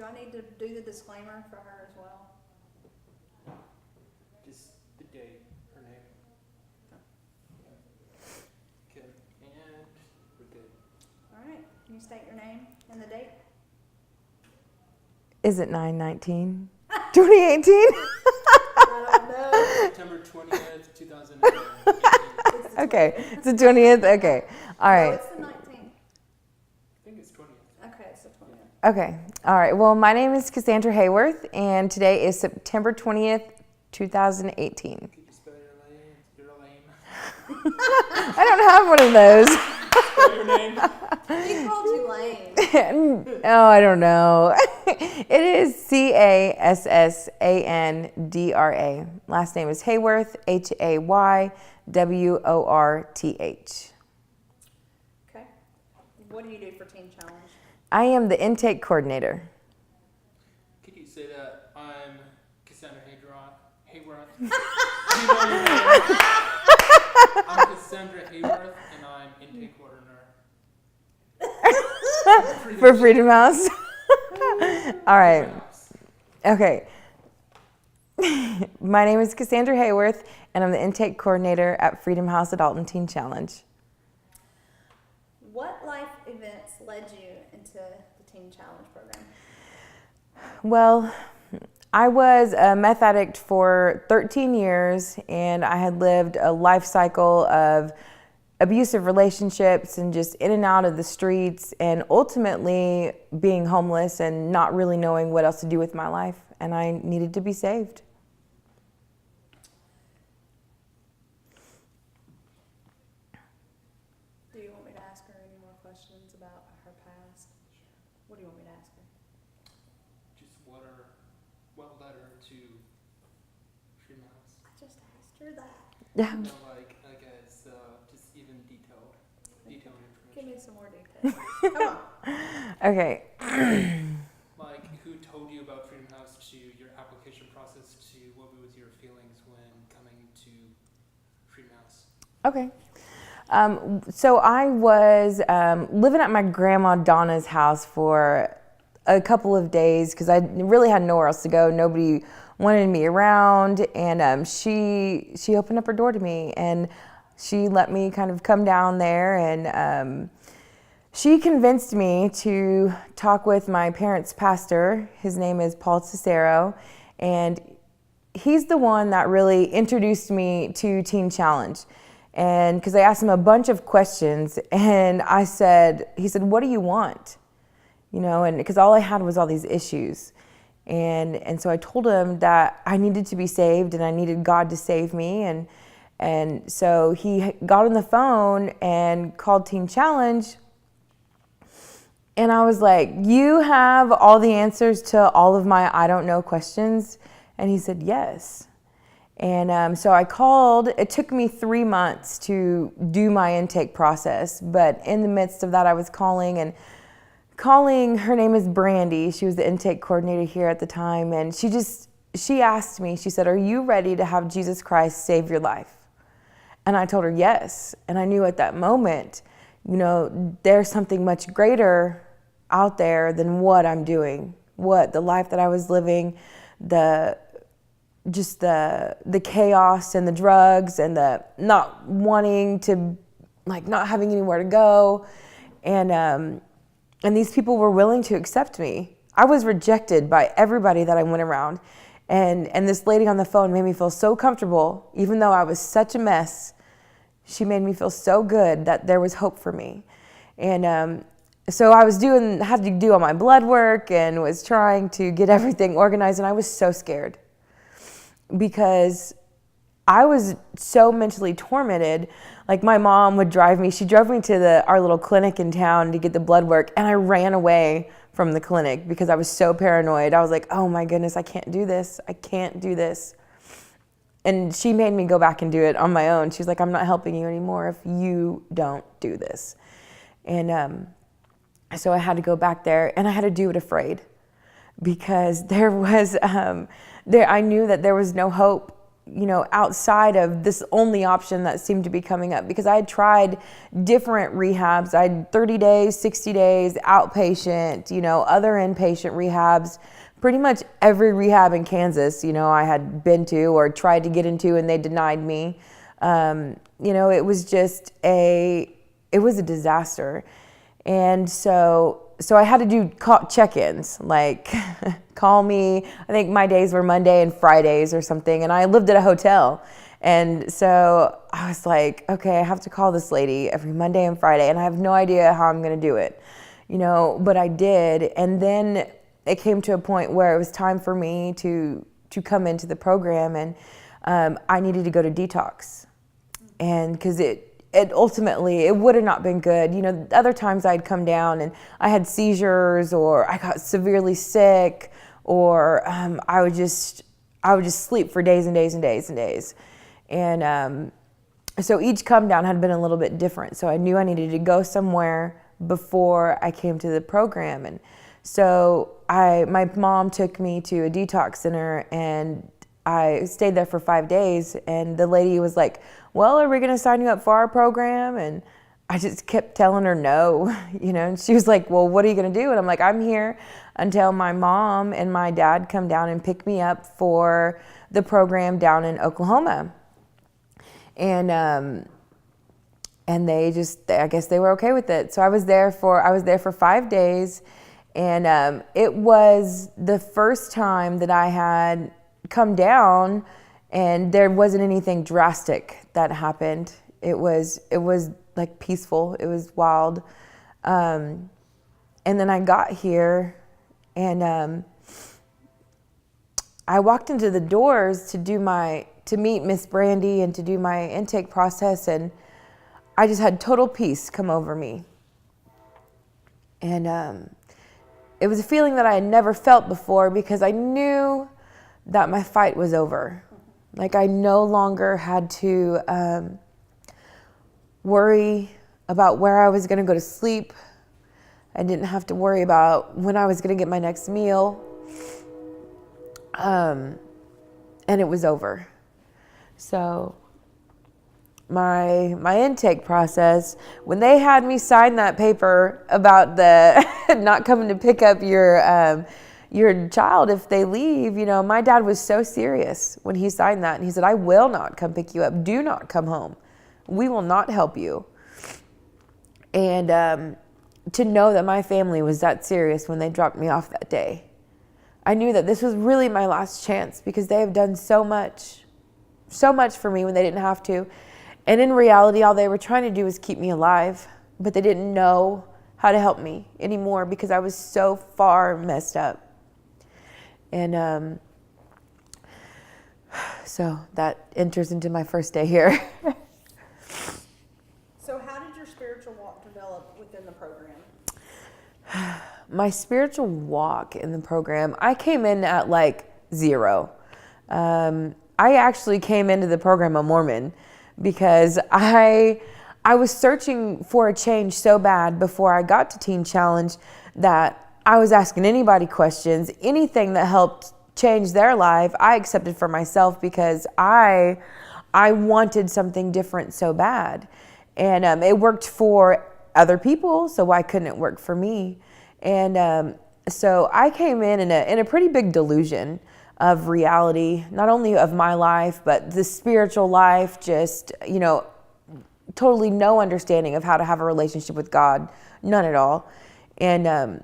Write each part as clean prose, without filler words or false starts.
I need to do the disclaimer for her as well? Just the date, her name. Okay, and we're good. All right. Can you state your name and the date? Is it 9/19? 2018? I don't know. September 20th, 2018. Okay, it's the 20th. Okay, all No, right. it's the 19th. I think it's 20th. Okay, it's the 20th. Okay, all right. Well, my name is Cassandra Hayworth, and today is September 20th, 2018. Could you spell your name? I don't have one of those. Spell your name. He called you lame. Oh, I don't know. It is Cassandra. Last name is Hayworth, Hayworth. Okay. What do you do for Teen Challenge? I am the intake coordinator. Could you say that I'm Cassandra Hayworth? You know your name. I'm Cassandra Hayworth, and I'm intake coordinator. For Freedom House. All right. Okay. My name is Cassandra Hayworth, and I'm the intake coordinator at Freedom House Adult and Teen Challenge. What life events led you into the Teen Challenge program? Well, I was a meth addict for 13 years, and I had lived a life cycle of abusive relationships and just in and out of the streets, and ultimately being homeless and not really knowing what else to do with my life, and I needed to be saved. Do you want me to ask her any more questions about her past? What do you want me to ask her? Just what led her to Freedom House? I just asked her that. Yeah. No, I guess just even detailed Give me information. some more details. Come on. Okay. Like who told you about Freedom House, to your application process, to what was your feelings when coming to Freedom House? Okay. So I was living at my grandma Donna's house for a couple of days because I really had nowhere else to go. Nobody wanted me around, and she opened up her door to me, and she let me kind of come down there, and she convinced me to talk with my parents' pastor. His name is Paul Cicero, and he's the one that really introduced me to Teen Challenge. And because I asked him a bunch of questions, and he said, "What do you want?" You know, and because all I had was all these issues. And so I told him that I needed to be saved and I needed God to save me. And so he got on the phone and called Teen Challenge. And I was like, "You have all the answers to all of my I don't know questions?" And he said, "Yes." And so I called. It took me 3 months to do my intake process. But in the midst of that, I was calling. Her name is Brandy. She was the intake coordinator here at the time. And she asked me, she said, "Are you ready to have Jesus Christ save your life?" And I told her yes. And I knew at that moment, you know, there's something much greater out there than what I'm doing, the life that I was living, the chaos and the drugs and the not wanting to, like, not having anywhere to go. And these people were willing to accept me. I was rejected by everybody that I went around. And this lady on the phone made me feel so comfortable, even though I was such a mess. She made me feel so good that there was hope for me. And so I had to do all my blood work and was trying to get everything organized, and I was so scared because I was so mentally tormented. Like, my mom would drive me. She drove me to our little clinic in town to get the blood work, and I ran away from the clinic because I was so paranoid. I was like, "Oh my goodness, I can't do this. I can't do this." And she made me go back and do it on my own. She's like, "I'm not helping you anymore if you don't do this." And so I had to go back there, and I had to do it afraid because I knew that there was no hope outside of this only option that seemed to be coming up, because I had tried different rehabs. I had 30 days, 60 days, outpatient, other inpatient rehabs. Pretty much every rehab in Kansas, I had been to or tried to get into, and they denied me. It was just it was a disaster. And so I had to do check-ins, like call me. I think my days were Monday and Fridays or something, and I lived at a hotel. And so I was like, okay, I have to call this lady every Monday and Friday, and I have no idea how I'm going to do it, but I did. And then it came to a point where it was time for me to come into the program, and I needed to go to detox. And because it ultimately, it would have not been good. Other times I'd come down and I had seizures, or I got severely sick, or I would just sleep for days and days and days and days. And so each come down had been a little bit different. So I knew I needed to go somewhere before I came to the program. And so my mom took me to a detox center, and I stayed there for 5 days, and the lady was like, well, are we going to sign you up for our program? And I just kept telling her no, and she was like, well, what are you going to do? And I'm like, I'm here until my mom and my dad come down and pick me up for the program down in Oklahoma. And they I guess they were okay with it. So I was there for 5 days, and it was the first time that I had come down and there wasn't anything drastic that happened. It was like peaceful. It was wild. And then I got here, and I walked into the doors to meet Miss Brandy and to do my intake process, and I just had total peace come over me. And it was a feeling that I had never felt before, because I knew that my fight was over. Like, I no longer had to worry about where I was going to go to sleep. I didn't have to worry about when I was going to get my next meal. And it was over. So my intake process, when they had me sign that paper about the not coming to pick up your child if they leave, my dad was so serious when he signed that, and he said, I will not come pick you up. Do not come home. We will not help you. And to know that my family was that serious when they dropped me off that day, I knew that this was really my last chance, because they have done so much for me when they didn't have to. And in reality, all they were trying to do was keep me alive, but they didn't know how to help me anymore, because I was so far messed up. And so that enters into my first day here. So how did your spiritual walk develop within the program? My spiritual walk in the program, I came in at like 0. I actually came into the program a Mormon, because I was searching for a change so bad before I got to Teen Challenge that I was asking anybody questions. Anything that helped change their life, I accepted for myself, because I wanted something different so bad. And it worked for other people, so why couldn't it work for me? And so I came in a pretty big delusion of reality, not only of my life, but the spiritual life, just, totally no understanding of how to have a relationship with God, none at all. And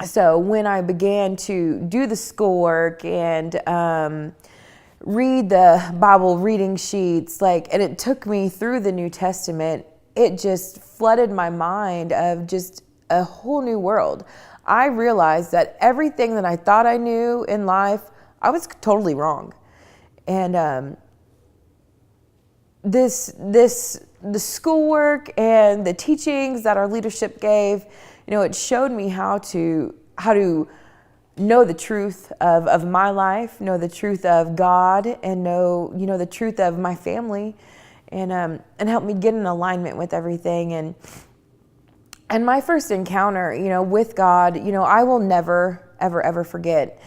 so when I began to do the schoolwork and read the Bible reading sheets, and it took me through the New Testament, it just flooded my mind of just a whole new world. I realized that everything that I thought I knew in life, I was totally wrong. And the schoolwork and the teachings that our leadership gave, it showed me how to know the truth of my life, know the truth of God, and know the truth of my family, and help me get in alignment with everything. And my first encounter, with God, I will never, ever, ever forget.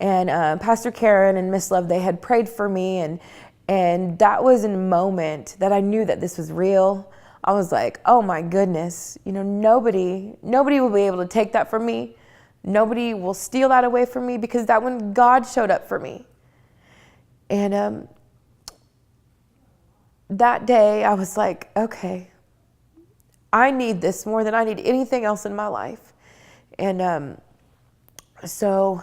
And Pastor Karen and Miss Love, they had prayed for me, and that was a moment that I knew that this was real. I was like, oh my goodness, nobody will be able to take that from me. Nobody will steal that away from me, because that when God showed up for me. And that day I was like, okay, I need this more than I need anything else in my life. And so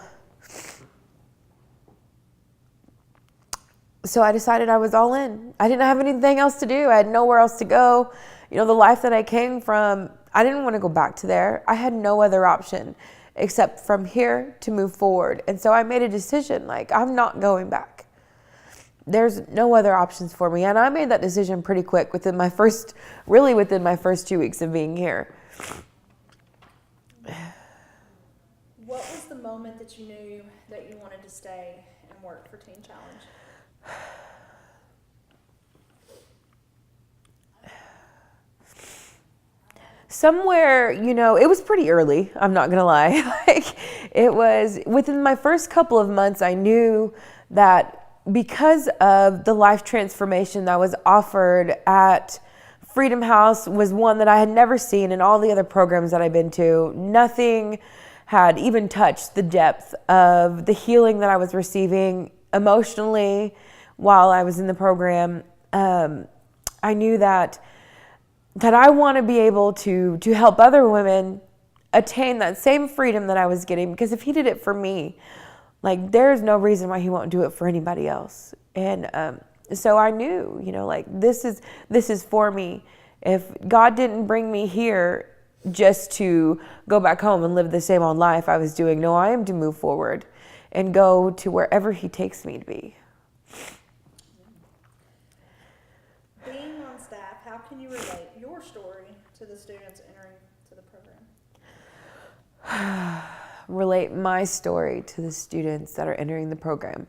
I decided I was all in. I didn't have anything else to do. I had nowhere else to go. The life that I came from, I didn't want to go back to there. I had no other option except from here to move forward. And so I made a decision, like, I'm not going back. There's no other options for me. And I made that decision pretty quick within my first 2 weeks of being here. What was the moment that you knew that you wanted to stay and work for Teen Challenge? Somewhere, it was pretty early, I'm not gonna lie. It was within my first couple of months, I knew that because of the life transformation that was offered at Freedom House was one that I had never seen in all the other programs that I've been to. Nothing had even touched the depth of the healing that I was receiving emotionally while I was in the program. I knew that I want to be able to help other women attain that same freedom that I was getting, because if he did it for me, like, there's no reason why he won't do it for anybody else. And so I knew, like, this is for me. If God didn't bring me here just to go back home and live the same old life I was doing, no, I am to move forward and go to wherever he takes me to be. Being on staff, how can you relate your story to the students entering to the program? Relate my story to the students that are entering the program.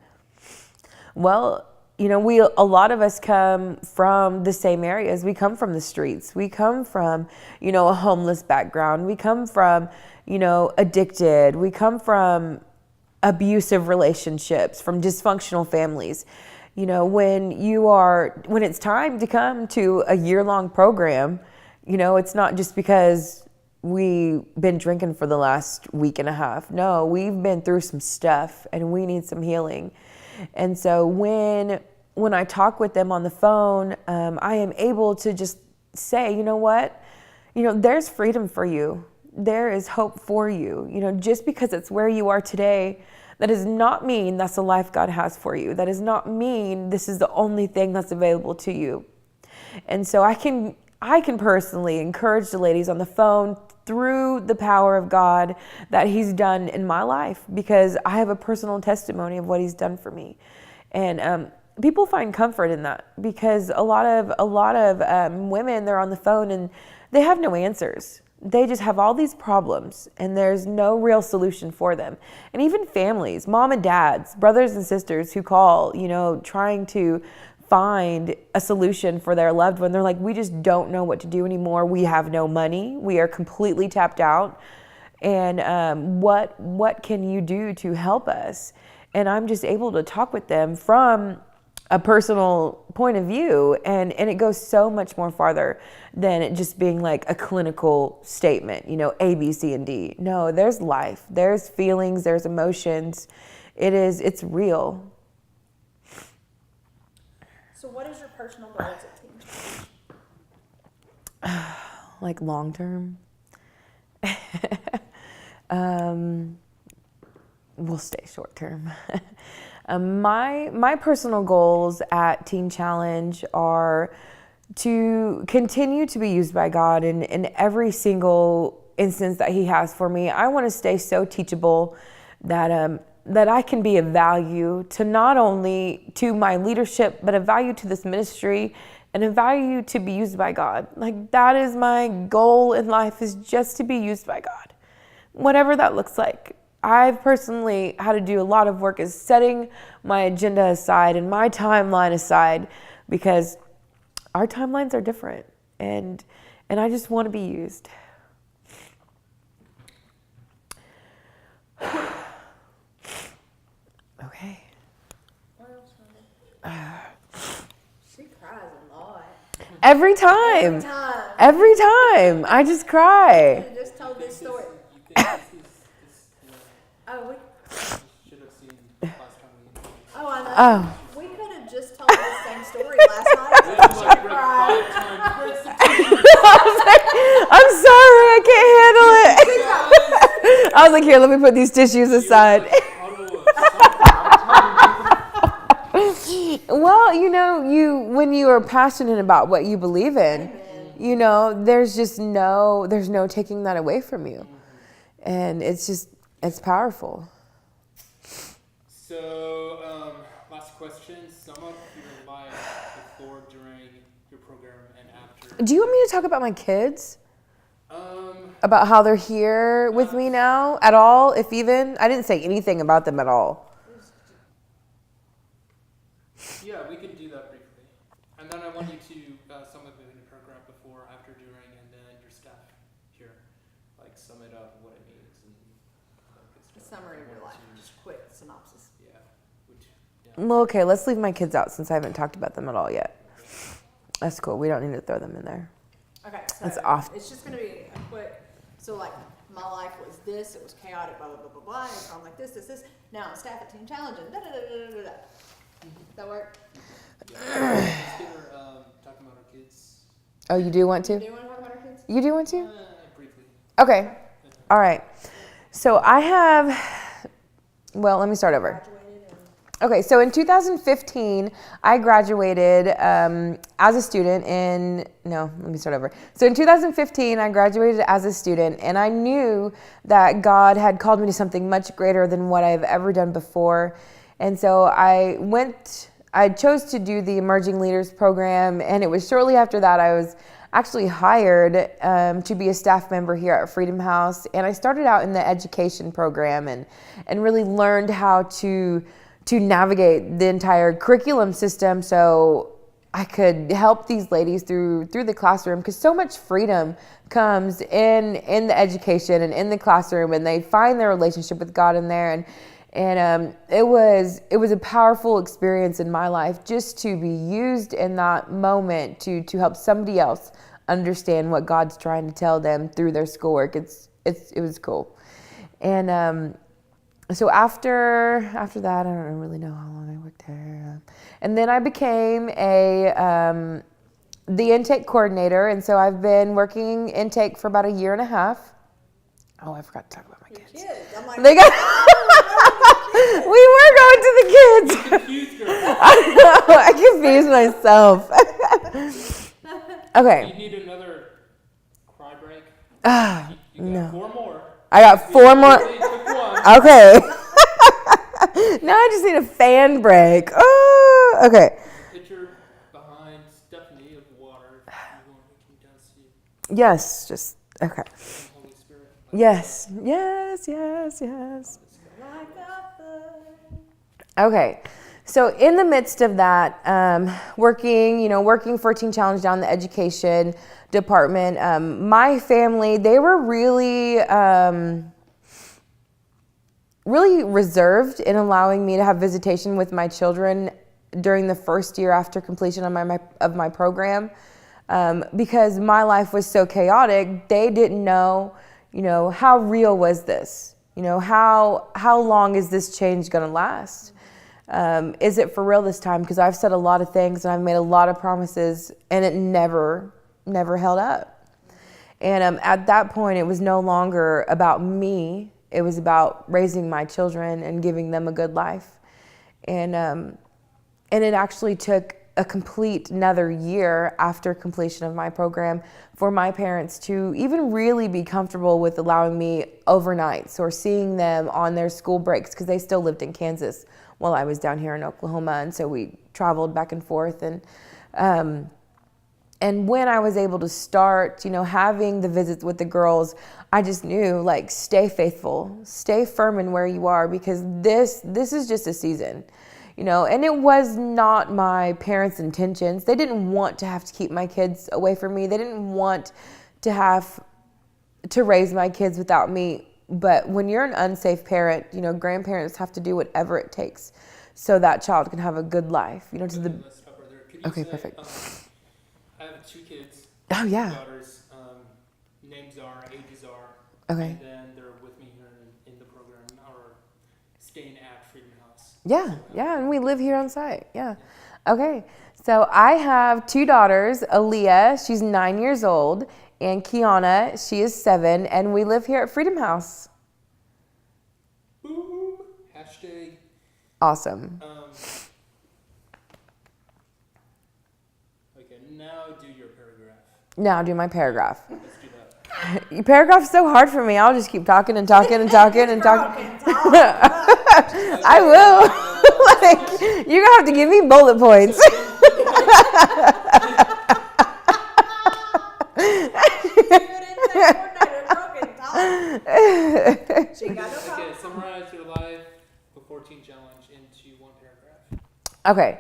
Well, a lot of us come from the same areas. We come from the streets. We come from, a homeless background. We come from, addicted. We come from abusive relationships, from dysfunctional families. When it's time to come to a year-long program, it's not just because we've been drinking for the last week and a half. No, we've been through some stuff and we need some healing. And so when I talk with them on the phone, I am able to just say, you know what? There's freedom for you. There is hope for you. Just because it's where you are today, that does not mean that's the life God has for you. That does not mean this is the only thing that's available to you. And so I can personally encourage the ladies on the phone through the power of God that he's done in my life, because I have a personal testimony of what he's done for me. And people find comfort in that, because a lot of women, they're on the phone and they have no answers. They just have all these problems and there's no real solution for them. And even families, mom and dads, brothers and sisters who call, trying to find a solution for their loved one. They're like, we just don't know what to do anymore. We have no money. We are completely tapped out. And what can you do to help us? And I'm just able to talk with them from a personal point of view, and it goes so much more farther than it just being like a clinical statement, A, B, C, and D. No, there's life, there's feelings, there's emotions. It's real. So what is your personal goals at Teen Challenge? Like long term? We'll stay short term. My personal goals at Teen Challenge are to continue to be used by God in every single instance that he has for me. I want to stay so teachable that I can be of value to not only to my leadership, but a value to this ministry and a value to be used by God. Like, that is my goal in life, is just to be used by God, whatever that looks like. I've personally had to do a lot of work is setting my agenda aside and my timeline aside, because our timelines are different, and I just want to be used. She cries a lot. Every time. Time. Every time. I just cry. You just told this story. You think this Oh, we. should have seen last time we Oh, I know. Oh. We could have just told the same story last night. It's She like cried. 5 times. Where's the tissue? I'm sorry, I can't handle it. I was like, here, let me put these tissues aside. Well, when you are passionate about what you believe in, there's no taking that away from you. And it's powerful. So, last question. Sum up your life before, during your program, and after. Do you want me to talk about my kids? About how they're here with me now at all, if even? I didn't say anything about them at all. Yeah, we can do that briefly. And then I want you to sum up the program before, after, during, and then your staff here. Like, sum it up, what it means, and good A stuff. summary of your life. To- Just quick synopsis. Yeah. Well, okay, let's leave my kids out since I haven't talked about them at all yet. That's cool. We don't need to throw them in there. Okay, so That's off. it's just going to be a quick. So, like, my life was this. It was chaotic. Blah blah blah blah blah. It's gone like this. Now I'm staff at Team Challenge and da da da da da da. That work? Yeah. Let's get her talking about our kids. Oh, you do want Do to? you want to talk about our kids? You do want to? Briefly. Okay. All right. So I have, well, let me start over. Graduated and Okay, so in 2015, I graduated as a student let me start over. So in 2015, I graduated as a student, and I knew that God had called me to something much greater than what I've ever done before. And so I chose to do the Emerging Leaders program, and it was shortly after that I was actually hired to be a staff member here at Freedom House. And I started out in the education program and really learned how to navigate the entire curriculum system so I could help these ladies through the classroom, because so much freedom comes in the education and in the classroom, and they find their relationship with God in there. And it was a powerful experience in my life just to be used in that moment to help somebody else understand what God's trying to tell them through their schoolwork. It was cool. And so after that, I don't really know how long I worked there. And then I became the intake coordinator, and so I've been working intake for about a year and a half. Oh, I forgot to talk about my your kids. kids. I'm like, They got. We were going to the kids. Confused girl. I know. I confused myself. You Okay. need another cry break. You got No. 4 more. I got 4 more. You took 1. Okay. Now I just need a fan break. Oh, okay. Picture behind Stephanie of water. You want looking down to see Yes. Just okay. the Holy Spirit. Yes. Yes. Yes. Yes. like a bird. Okay, so in the midst of that, working for Teen Challenge down in the education department, my family, they were really, really reserved in allowing me to have visitation with my children during the first year after completion of my program, because my life was so chaotic. They didn't know, how real was this? How long is this change going to last? Is it for real this time? Because I've said a lot of things and I've made a lot of promises, and it never held up. And at that point, it was no longer about me. It was about raising my children and giving them a good life. And it actually took a complete another year after completion of my program for my parents to even really be comfortable with allowing me overnights or seeing them on their school breaks, because they still lived in Kansas while I was down here in Oklahoma, and so we traveled back and forth. And when I was able to start, having the visits with the girls, I just knew, stay faithful, stay firm in where you are, because this is just a season. And it was not my parents' intentions. They didn't want to have to keep my kids away from me. They didn't want to have to raise my kids without me. But when you're an unsafe parent, grandparents have to do whatever it takes so that child can have a good life. You know, to the Let's stop right there. Could you okay, say, perfect. I have 2 kids. Oh yeah. 2 daughters. Names are, ages are. Okay. And then they're with me here in the program, or staying at Freedom House. Yeah, So, yeah, and we live here on site. Yeah. Okay. So I have 2 daughters, Aaliyah, she's 9 years old, and Kiana, she is 7, and we live here at Freedom House. Boom. Hashtag. Awesome. Okay, now do your paragraph. Now do my paragraph. Let's do that. Your paragraph's so hard for me. I'll just keep talking and talking and talking and talking. I will. Like, you're gonna have to give me bullet points. Okay, summarize your life before teen challenge into 1 paragraph. Okay.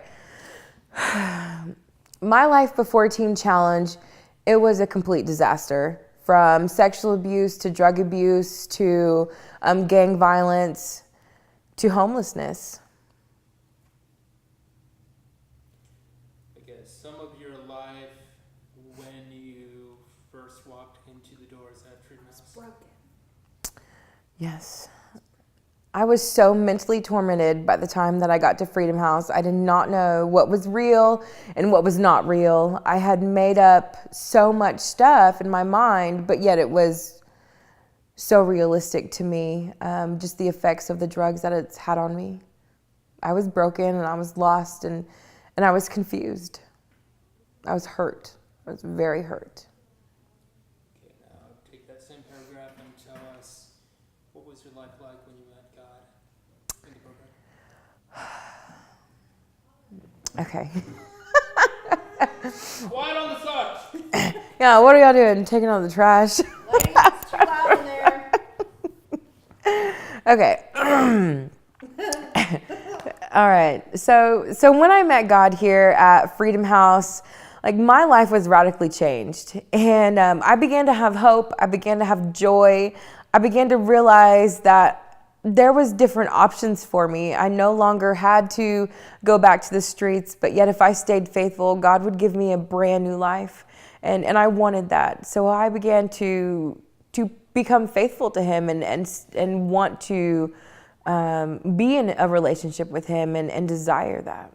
My life before teen challenge, it was a complete disaster. From sexual abuse to drug abuse to gang violence to homelessness. Okay, some of your life when you first walked into the doors at Freedom House. Yes. I was so mentally tormented by the time that I got to Freedom House. I did not know what was real and what was not real. I had made up so much stuff in my mind, but yet it was so realistic to me, just the effects of the drugs that it's had on me. I was broken and I was lost and I was confused. I was hurt. I was very hurt. Okay, now take that same paragraph and tell us, what was your life like when you met God in the program? Okay. Quiet on the side. Yeah, what are y'all doing? Taking out the trash? Ladies, it's too loud in there. Okay. All right. So when I met God here at Freedom House, like my life was radically changed, and I began to have hope. I began to have joy. I began to realize that there was different options for me. I no longer had to go back to the streets, but yet if I stayed faithful, God would give me a brand new life, and I wanted that. So I began to become faithful to Him and want to be in a relationship with Him and desire that.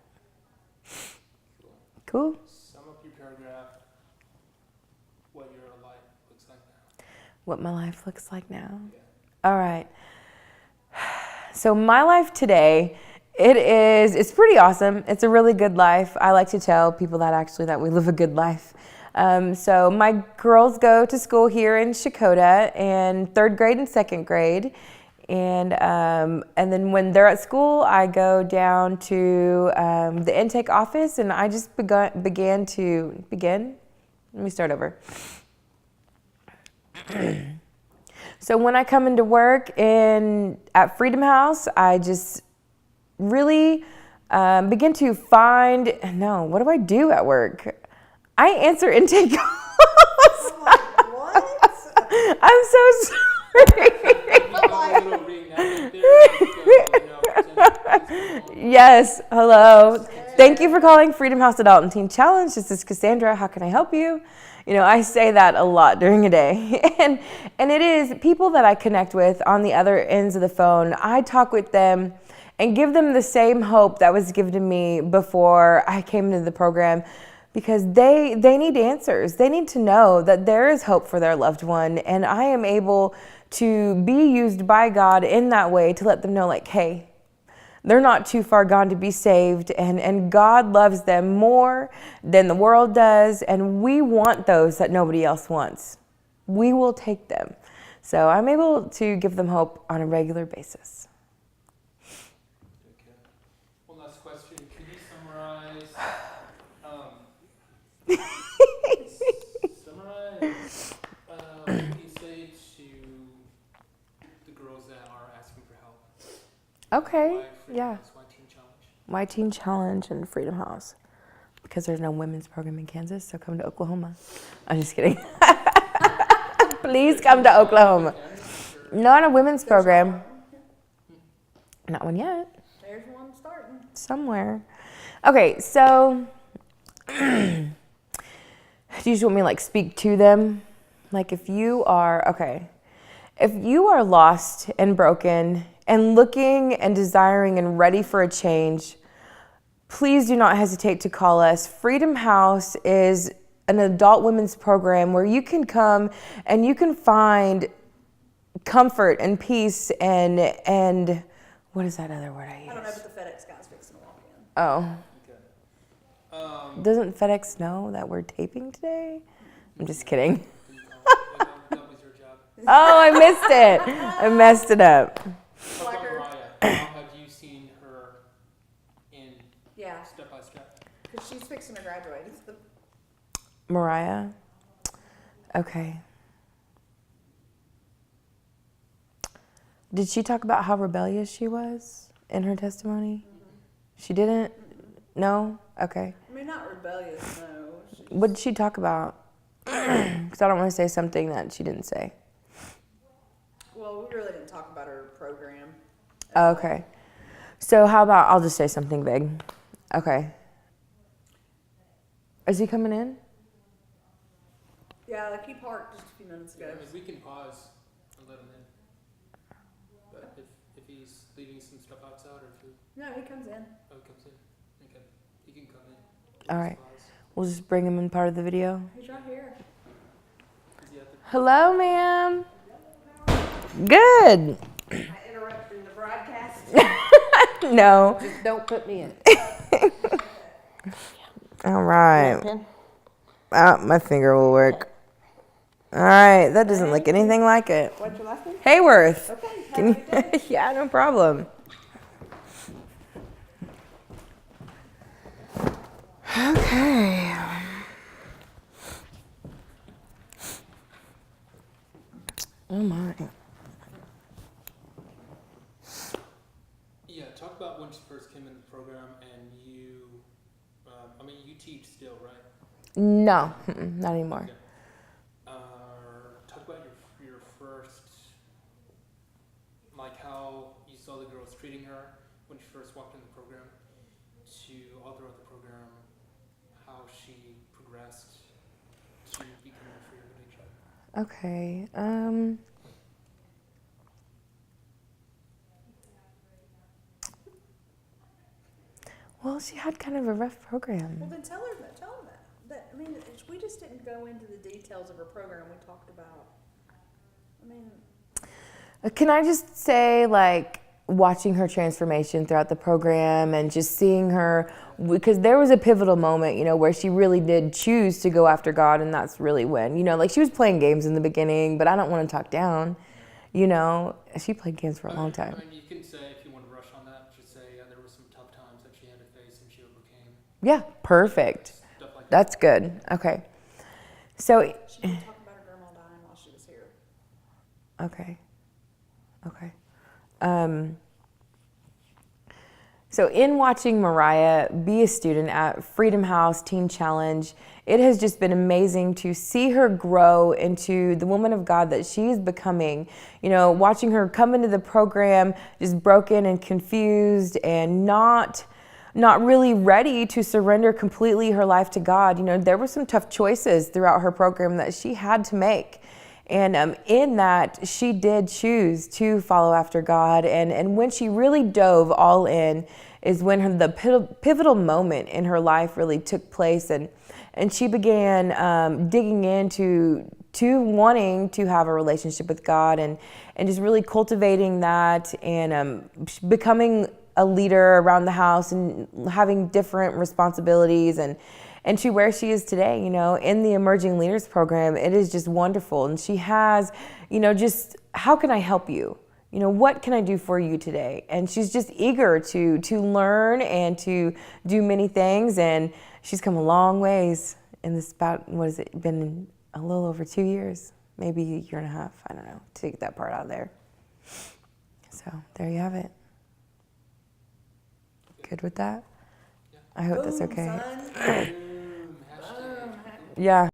Cool. Sum up your paragraph, what your life looks like now. What my life looks like now. Yeah. All right. So my life today, it's pretty awesome. It's a really good life. I like to tell people that we live a good life. So my girls go to school here in Shakota in 3rd grade and 2nd grade. And then when they're at school, I go down to the intake office and I just began. Let me start over. So when I come into work at Freedom House, I just really begin to what do I do at work? I answer intake calls. What? I'm so sorry. Yes, hello. Thank you for calling Freedom House Adult and Teen Challenge. This is Cassandra. How can I help you? You know, I say that a lot during a day. And it is people that I connect with on the other ends of the phone. I talk with them and give them the same hope that was given to me before I came into the program, because they need answers. They need to know that there is hope for their loved one, and I am able to be used by God in that way to let them know, like, hey, they're not too far gone to be saved, and God loves them more than the world does, and we want those that nobody else wants. We will take them. So I'm able to give them hope on a regular basis. Okay. One last question. Can you summarize what you say to the girls that are asking for help? Okay, Why Freedom yeah. House? Why Teen Challenge? My Teen Challenge and Freedom House. Because there's no women's program in Kansas, so come to Oklahoma. I'm just kidding. Please come to Oklahoma. Not a women's program. Not one yet. There's one starting. somewhere. Okay, so do you just want me to like speak to them? Like if you are lost and broken and looking and desiring and ready for a change, please do not hesitate to call us. Freedom House is an adult women's program where you can come and you can find comfort and peace and what is that other word I use? I don't know, but the FedEx guy's fixing to walk in. Oh. Okay. Doesn't FedEx know that we're taping today? I'm just kidding. That was your job. Oh, I missed it. I messed it up. How about Mariah? How have you seen her in Yeah, step by step? because she's fixing to graduate. It's the Mariah? Okay. Did she talk about how rebellious she was in her testimony? She didn't? No? Okay. I mean, not rebellious, no. She's, What did she talk about? Because I don't want to say something that she didn't say. well, we really didn't talk about her program. Okay. So how about I'll just say something vague. Okay. Is he coming in? Yeah, like he parked just a few minutes Yeah, ago. I mean, we can pause and let him in. But if he's leaving some stuff outside or if he, No, he comes in. oh, he comes in. Okay. He can come in. All Just right. pause. We'll just bring him in part of the video. He's right here. Is he at the Hello, ma'am. Good. I interrupted the broadcast. No. Just don't put me in. All right. Pen? My finger will work. All right. That doesn't look anything like it. What's your last name? Hayworth. Okay. Can you? Yeah, no problem. Okay. Oh my. Yeah, talk about when you first came in the program and you, I mean, you teach still, right? No, not anymore. Okay. Talk about your first, like how you saw the girls treating her when she first walked in the program, to all throughout the program, how she progressed to becoming a free religion. Okay. Well, she had kind of a rough Well, program. then tell her that. Tell him that. I mean, we just didn't go into the details of her program. We talked about. I mean, Can I just say, like, watching her transformation throughout the program and just seeing her, because there was a pivotal moment, you know, where she really did choose to go after God, and that's really when, you know, like she was playing games in the beginning, but I don't want to talk down, you know. She played games for a long time. I mean, you can say, if you want to rush on that, just say there were some tough times that she had to face and she overcame. Yeah, perfect. Stuff like that. That's good. Okay. So, she did talk about her grandma dying while she was here. okay. Okay. So in watching Mariah be a student at Freedom House Teen Challenge, it has just been amazing to see her grow into the woman of God that she is becoming. You know, watching her come into the program just broken and confused and not really ready to surrender completely her life to God. You know, there were some tough choices throughout her program that she had to make. And in that, she did choose to follow after God. And when she really dove all in is when the pivotal moment in her life really took place. And she began digging into wanting to have a relationship with God and just really cultivating that and becoming a leader around the house and having different responsibilities and to where she is today, you know, in the Emerging Leaders Program. It is just wonderful. And she has, you know, just, how can I help you? You know, what can I do for you today? And she's just eager to learn and to do many things. And she's come a long ways in this about, what has it been, a little over 2 years, maybe a year and a half, I don't know, to get that part out of there. So there you have it. Good with that? I hope that's Boom, okay. son. Boom, hashtag. Boom. Yeah.